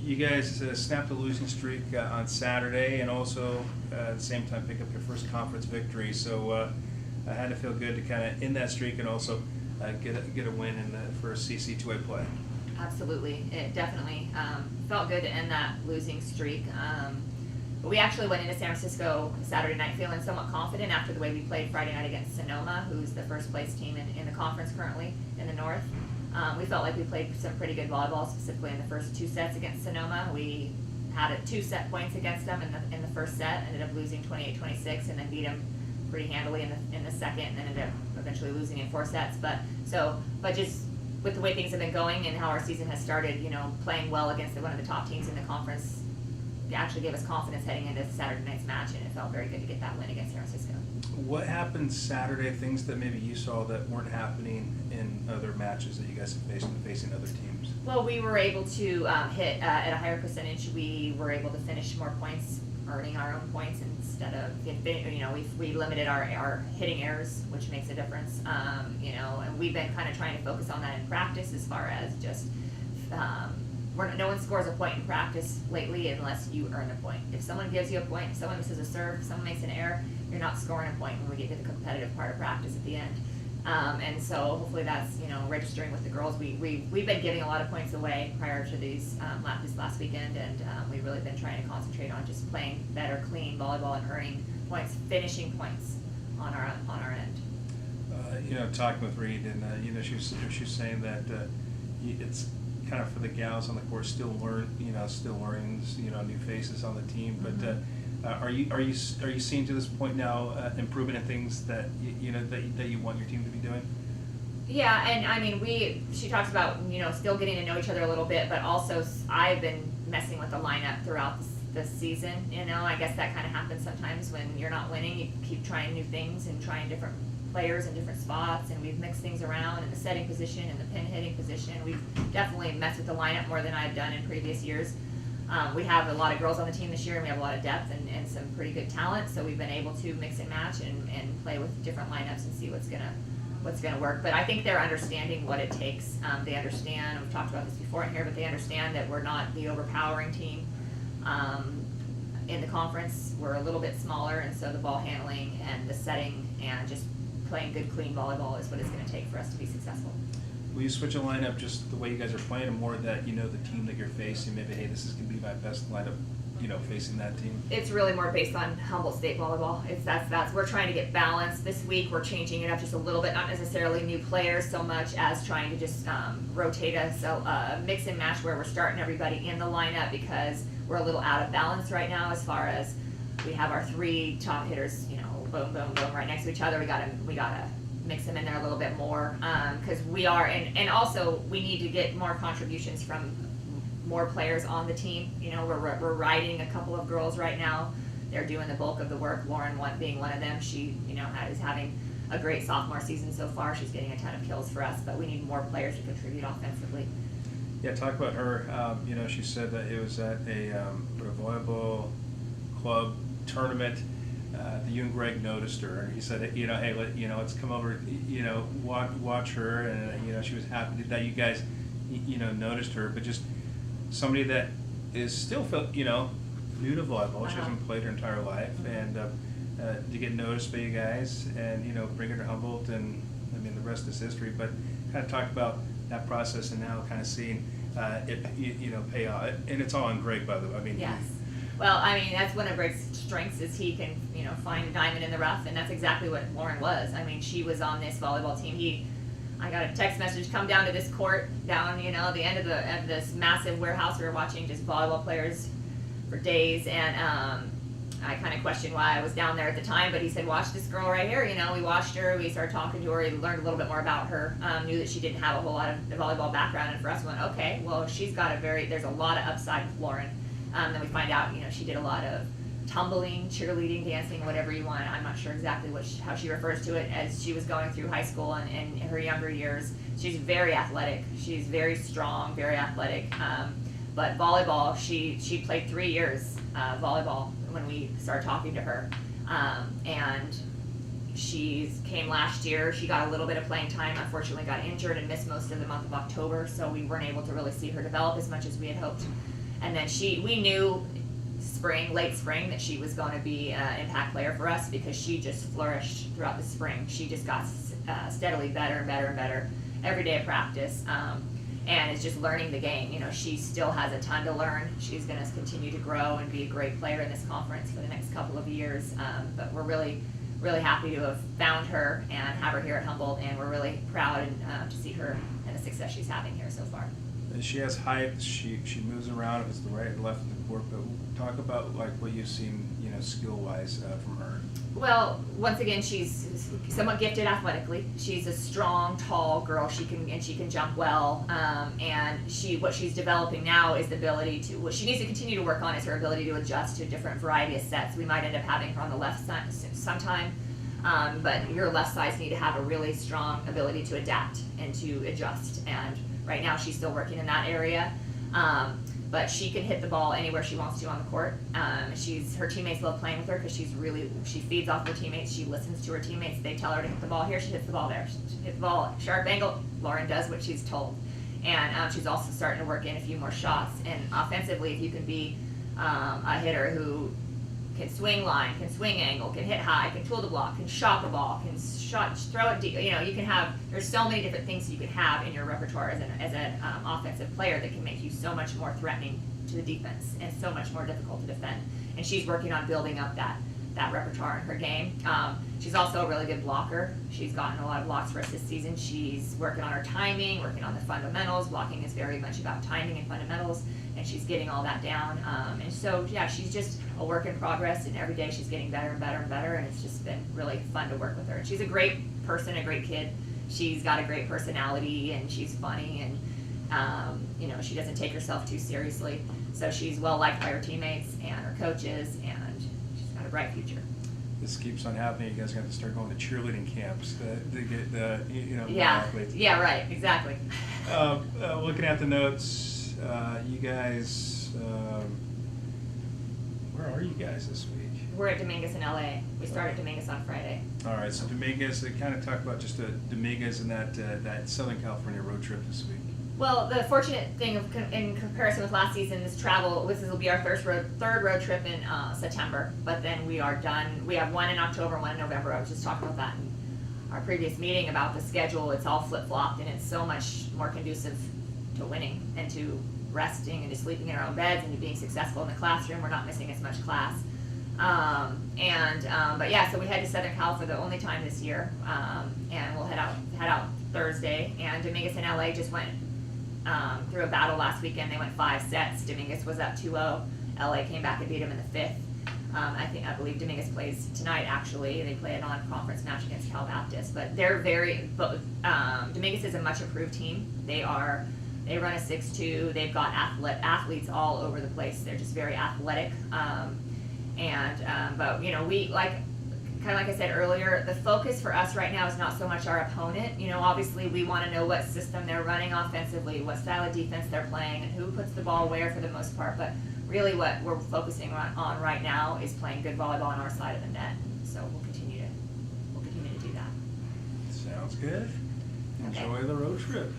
You guys snapped a losing streak on Saturday, and also at the same time pick up your first conference victory. So I had to feel good to kind of end that streak and also get a win in the first CC2A play. Absolutely, it definitely felt good to end that losing streak. But we actually went into San Francisco Saturday night feeling somewhat confident after the way we played Friday night against Sonoma, who's the first place team in the conference currently in the North. We felt like we played some pretty good volleyball, specifically in the first two sets against Sonoma. We had 2 set points against them in the first set, ended up losing 28-26, and then beat them pretty handily in the second, and then ended up eventually losing in 4 sets. But just with the way things have been going and how our season has started, playing well against one of the top teams in the conference actually gave us confidence heading into Saturday night's match, and it felt very good to get that win against San Francisco. What happened Saturday, things that maybe you saw that weren't happening in other matches that you guys have faced when facing other teams? Well, we were able to hit at a higher percentage. We were able to finish more points, earning our own points instead of, we limited our hitting errors, which makes a difference. And we've been kind of trying to focus on that in practice as far as just, no one scores a point in practice lately unless you earn a point. If someone gives you a point, if someone misses a serve, if someone makes an error, you're not scoring a point when we get to the competitive part of practice at the end. And so hopefully that's registering with the girls. We've been giving a lot of points away prior to this last weekend, and we've really been trying to concentrate on just playing better, clean volleyball and earning points, finishing points on our end. Talking with Reed, and she was saying that it's kind of for the gals on the court still learning, new faces on the team. But are you seeing to this point now improvement in things that that you want your team to be doing? Yeah, and I mean, she talks about still getting to know each other a little bit, but also I've been messing with the lineup throughout this season. I guess that kind of happens sometimes when you're not winning. You keep trying new things and trying different players in different spots, and we've mixed things around in the setting position and the pin hitting position. We've definitely messed with the lineup more than I've done in previous years. We have a lot of girls on the team this year, and we have a lot of depth and some pretty good talent, so we've been able to mix and match and play with different lineups and see what's gonna work. But I think they're understanding what it takes. They understand, we've talked about this before in here, but they understand that we're not the overpowering team. In the conference, we're a little bit smaller, and so the ball handling and the setting and just playing good, clean volleyball is what it's going to take for us to be successful. Will you switch a lineup just the way you guys are playing, and more that the team that you're facing, maybe, hey, this is going to be my best lineup, facing that team? It's really more based on Humboldt State volleyball. That's we're trying to get balance. This week we're changing it up just a little bit, not necessarily new players so much as trying to just rotate us, mix and match where we're starting everybody in the lineup, because we're a little out of balance right now as far as we have our 3 top hitters, boom, boom, boom, right next to each other. We gotta mix them in there a little bit more, because we are, and also we need to get more contributions from more players on the team. We're riding a couple of girls right now. They're doing the bulk of the work. Lauren being one of them. She, is having a great sophomore season so far. She's getting a ton of kills for us, but we need more players to contribute offensively. Yeah, talk about her. She said that it was at a volleyball club tournament. You and Greg noticed her. He said, hey, let's come over, watch her, and she was happy that you guys, noticed her. But just somebody that is still, new to volleyball. She hasn't played her entire life, and to get noticed by you guys, and bring her to Humboldt, and I mean the rest is history. But kind of talk about that process and now kind of seeing it, pay off. And it's all on Greg, by the way. I mean, yes. Well, I mean, that's one of Greg's strengths, is he can, find a diamond in the rough, and that's exactly what Lauren was. I mean, she was on this volleyball team. I got a text message, come down to this court, down, the end of this massive warehouse. We were watching just volleyball players for days, and I kind of questioned why I was down there at the time, but he said, watch this girl right here. We watched her, we started talking to her, we learned a little bit more about her, knew that she didn't have a whole lot of volleyball background, and for us we went, okay, well, there's a lot of upside with Lauren. Then we find out, she did a lot of tumbling, cheerleading, dancing, whatever you want. I'm not sure exactly how she refers to it, as she was going through high school and in her younger years. She's very athletic. She's very strong, very athletic. But volleyball, she played 3 years volleyball when we started talking to her. And she came last year. She got a little bit of playing time, unfortunately got injured and missed most of the month of October, so we weren't able to really see her develop as much as we had hoped. And then we knew late spring, that she was going to be an impact player for us because she just flourished throughout the spring. She just got steadily better and better and better every day of practice, and is just learning the game. You know, she still has a ton to learn. She's going to continue to grow and be a great player in this conference for the next couple of years. But we're really happy to have found her and have her here at Humboldt, and we're really proud to see her and the success she's having here so far. She has height. She moves around if it's the right and left of the court. But talk about like what you've seen, you know, skill wise from her. Well, once again, she's somewhat gifted athletically. She's a strong, tall girl. She can jump well. And what she's developing now is the ability to. What she needs to continue to work on is her ability to adjust to a different variety of sets. We might end up having her on the left side sometime. But your left sides need to have a really strong ability to adapt and to adjust. And right now she's still working in that area. But she can hit the ball anywhere she wants to on the court. Her teammates love playing with her because she feeds off her teammates. She listens to her teammates. They tell her to hit the ball here, she hits the ball there. She hits the ball sharp angle, Lauren does what she's told. And she's also starting to work in a few more shots. And offensively, if you can be a hitter who can swing line, can swing angle, can hit high, can tool the block, can shot the ball, can throw it deep. You know, you can have. There's so many different things you can have in your repertoire as an offensive player that can make you so much more threatening to the defense and so much more difficult to defend. And she's working on building up that repertoire in her game. She's also a really good blocker. She's gotten a lot of blocks for us this season. She's working on her timing, working on the fundamentals. Blocking is very much about timing and fundamentals, and she's getting all that down. And so, yeah, she's just a work in progress, and every day she's getting better and better and better, and it's just been really fun to work with her. And she's a great person, a great kid. She's got a great personality, and she's funny, and you know, she doesn't take herself too seriously. So she's well liked by her teammates and her coaches, and she's got a bright future. This keeps on happening. You guys have to start going to cheerleading camps to get the more Yeah, athletes. yeah, right, exactly. Looking at the notes, you guys, where are you guys this week? We're at Dominguez in LA. We start at Dominguez on Friday. All right, so Dominguez. Kind of talk about just Dominguez and that Southern California road trip this week. Well, the fortunate thing in comparison with last season, this will be our third road trip in September. But then we are done. We have one in October, one in November. I was just talking about that in our previous meeting about the schedule. It's all flip-flopped, and it's so much more conducive to winning and to resting and to sleeping in our own beds and to being successful in the classroom. We're not missing as much class. But yeah, so we head to Southern Cal for the only time this year, and we'll head out Thursday. And Dominguez in LA just went through a battle last weekend. They went 5 sets. Dominguez was up 2-0. LA came back and beat them in the 5th. I believe Dominguez plays tonight. Actually, they play a non-conference match against Cal Baptist. But they're Dominguez is a much improved team. They run a 6-2. They've got athletes all over the place. They're just very athletic. But you know, kind of like I said earlier, the focus for us right now is not so much our opponent. You know, obviously we want to know what system they're running offensively, what style of defense they're playing, and who puts the ball where for the most part. But really what we're focusing on right now is playing good volleyball on our side of the net. So we'll continue to do that. Sounds good. Okay. Enjoy the road trip.